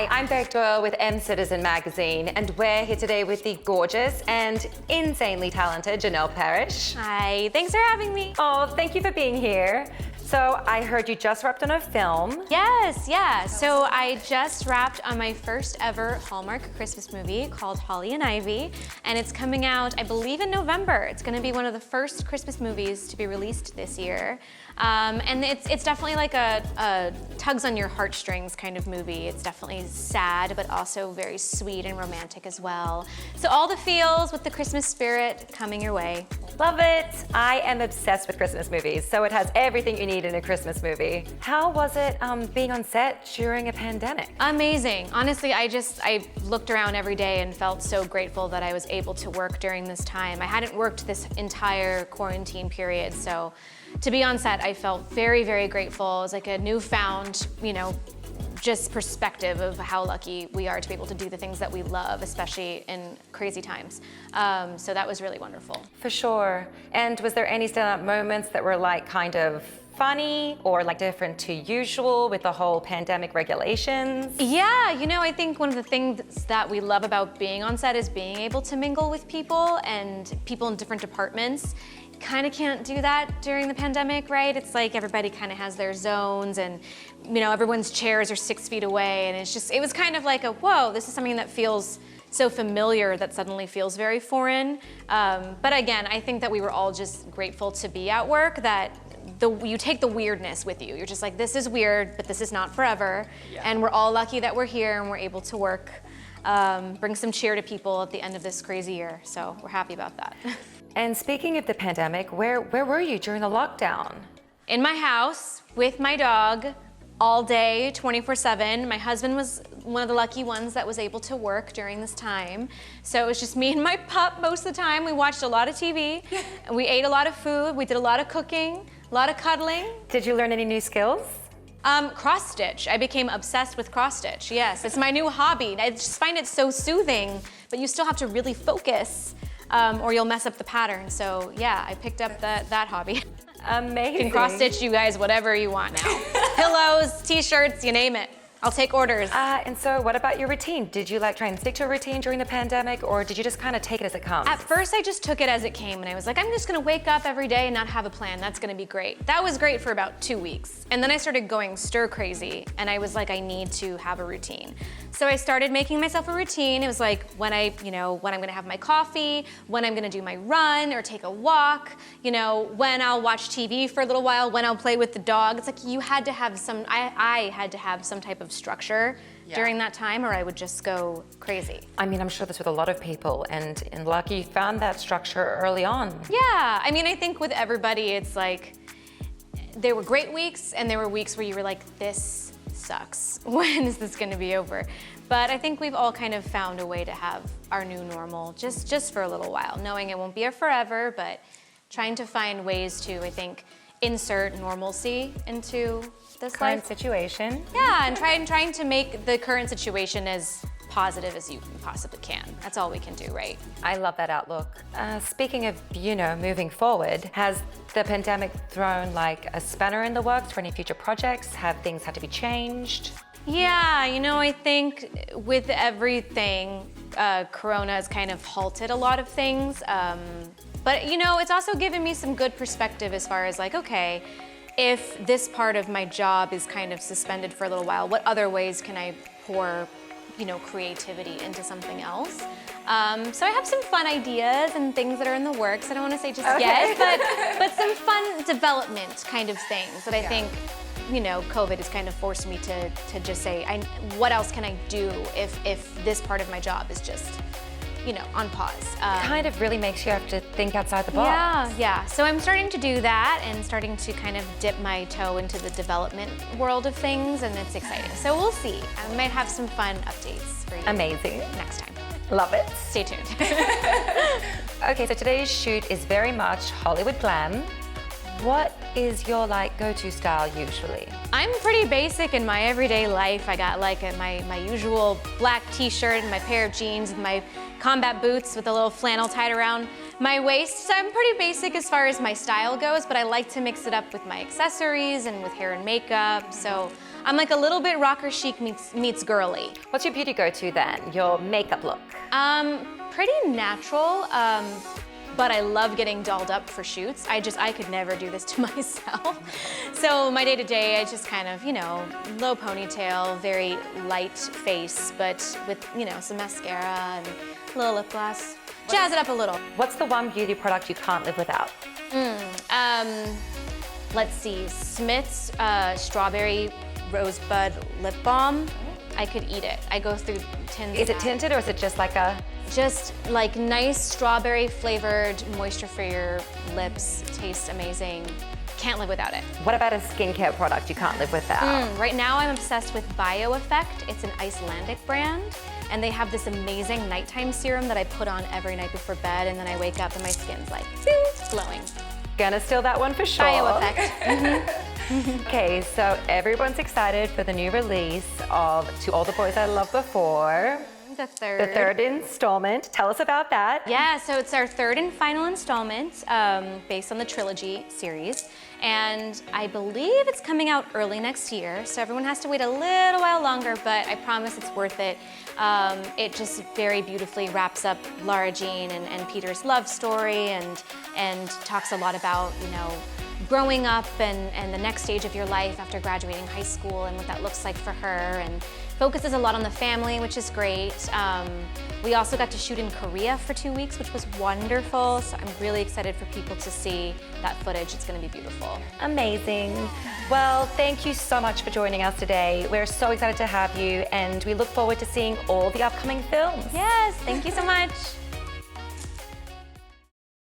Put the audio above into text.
Hi, I'm Beck Doyle with Citizen magazine, and we're here today with the gorgeous and insanely talented Janel Parrish. Hi, thanks for having me. Oh, thank you for being here. So I heard you just wrapped on a film. Yes, yeah. So I just wrapped on my first ever Hallmark Christmas movie called Holly and Ivy, and it's coming out, I believe, in November. It's going to be one of the first Christmas movies to be released this year. And it's definitely like a tugs on your heartstrings kind of movie. It's definitely sad, but also very sweet and romantic as well. So all the feels with the Christmas spirit coming your way. Love it. I am obsessed with Christmas movies, so it has everything you need in a Christmas movie. How was it being on set during a pandemic? Amazing. Honestly, I looked around every day and felt so grateful that I was able to work during this time. I hadn't worked this entire quarantine period, so to be on set, I felt very, very grateful. It was like a newfound, just perspective of how lucky we are to be able to do the things that we love, especially in crazy times. So that was really wonderful. For sure. And was there any standout moments that were like kind of funny or like different to usual with the whole pandemic regulations? Yeah, I think one of the things that we love about being on set is being able to mingle with people and people in different departments. Kind of can't do that during the pandemic, right? It's like everybody kind of has their zones and, everyone's chairs are 6 feet away, and it was kind of like whoa, this is something that feels so familiar that suddenly feels very foreign. But again, I think that we were all just grateful to be at work, that you take the weirdness with you. You're just like, this is weird, but this is not forever. Yeah. And we're all lucky that we're here and we're able to work, bring some cheer to people at the end of this crazy year. So we're happy about that. And speaking of the pandemic, where were you during the lockdown? In my house with my dog all day, 24/7. My husband was one of the lucky ones that was able to work during this time. So it was just me and my pup most of the time. We watched a lot of TV, and we ate a lot of food. We did a lot of cooking, a lot of cuddling. Did you learn any new skills? Cross stitch. I became obsessed with cross stitch. Yes, it's my new hobby. I just find it so soothing, but you still have to really focus. Or you'll mess up the pattern. So yeah, I picked up that hobby. Amazing. You can cross stitch, you guys, whatever you want now. Pillows, t-shirts, you name it. I'll take orders. And so what about your routine? Did you try and stick to a routine during the pandemic, or did you just kind of take it as it comes? At first, I just took it as it came, and I was like, I'm just gonna wake up every day and not have a plan. That's gonna be great. That was great for about 2 weeks. And then I started going stir crazy, and I was like, I need to have a routine. So I started making myself a routine. It was like when I'm gonna have my coffee, when I'm gonna do my run or take a walk, when I'll watch TV for a little while, when I'll play with the dog. It's like you had to have I had to have some type of structure during that time, or I would just go crazy. I mean, I'm sure this with a lot of people, and lucky you found that structure early on. Yeah, I mean, I think with everybody, it's like, there were great weeks, and there were weeks where you were like, this sucks. When is this gonna be over? But I think we've all kind of found a way to have our new normal, just for a little while, knowing it won't be a forever, but trying to find ways to, I think, insert normalcy into this current situation. Yeah, and trying to make the current situation as positive as you possibly can. That's all we can do, right? I love that outlook. Speaking of, moving forward, has the pandemic thrown like a spanner in the works for any future projects? Have things had to be changed? Yeah, I think with everything, Corona has kind of halted a lot of things. But it's also given me some good perspective as far as like, okay, if this part of my job is kind of suspended for a little while, what other ways can I pour, creativity into something else? So I have some fun ideas and things that are in the works. I don't want to say just yet, but some fun development kind of things that I think, COVID has kind of forced me to just say, what else can I do if this part of my job is just, on pause. Kind of really makes you have to think outside the box. Yeah. So I'm starting to do that and starting to kind of dip my toe into the development world of things, and it's exciting. So we'll see. I might have some fun updates for you. Amazing. Next time. Love it. Stay tuned. Okay, so today's shoot is very much Hollywood glam. What is your go-to style usually? I'm pretty basic in my everyday life. I got my usual black t-shirt and my pair of jeans with my combat boots with a little flannel tied around my waist. So I'm pretty basic as far as my style goes, but I like to mix it up with my accessories and with hair and makeup. So I'm like a little bit rocker chic meets girly. What's your beauty go-to then? Your makeup look? Pretty natural, but I love getting dolled up for shoots. I could never do this to myself. So my day-to-day, I just kind of, low ponytail, very light face, but with, some mascara and a little lip gloss. Jazz it up a little. What's the one beauty product you can't live without? Let's see, Smith's Strawberry Rosebud Lip Balm. I could eat it. I go through tins. Is it tinted or is it just like a? Just like nice strawberry flavored moisture for your lips. Tastes amazing. Can't live without it. What about a skincare product you can't live without? Right now I'm obsessed with BioEffect. It's an Icelandic brand. And they have this amazing nighttime serum that I put on every night before bed, and then I wake up and my skin's like, zing, glowing. Gonna steal that one for sure. BioEffect. Okay, so everyone's excited for the new release of To All the Boys I Loved Before. The The third installment. Tell us about that. Yeah, so it's our third and final installment based on the trilogy series. And I believe it's coming out early next year, so everyone has to wait a little while longer, but I promise it's worth it. It just very beautifully wraps up Lara Jean and Peter's love story and talks a lot about, growing up and the next stage of your life after graduating high school and what that looks like for her, and focuses a lot on the family, which is great. We also got to shoot in Korea for 2 weeks, which was wonderful. So I'm really excited for people to see that footage. It's gonna be beautiful. Amazing. Well, thank you so much for joining us today. We're so excited to have you, and we look forward to seeing all the upcoming films. Yes, thank you so much.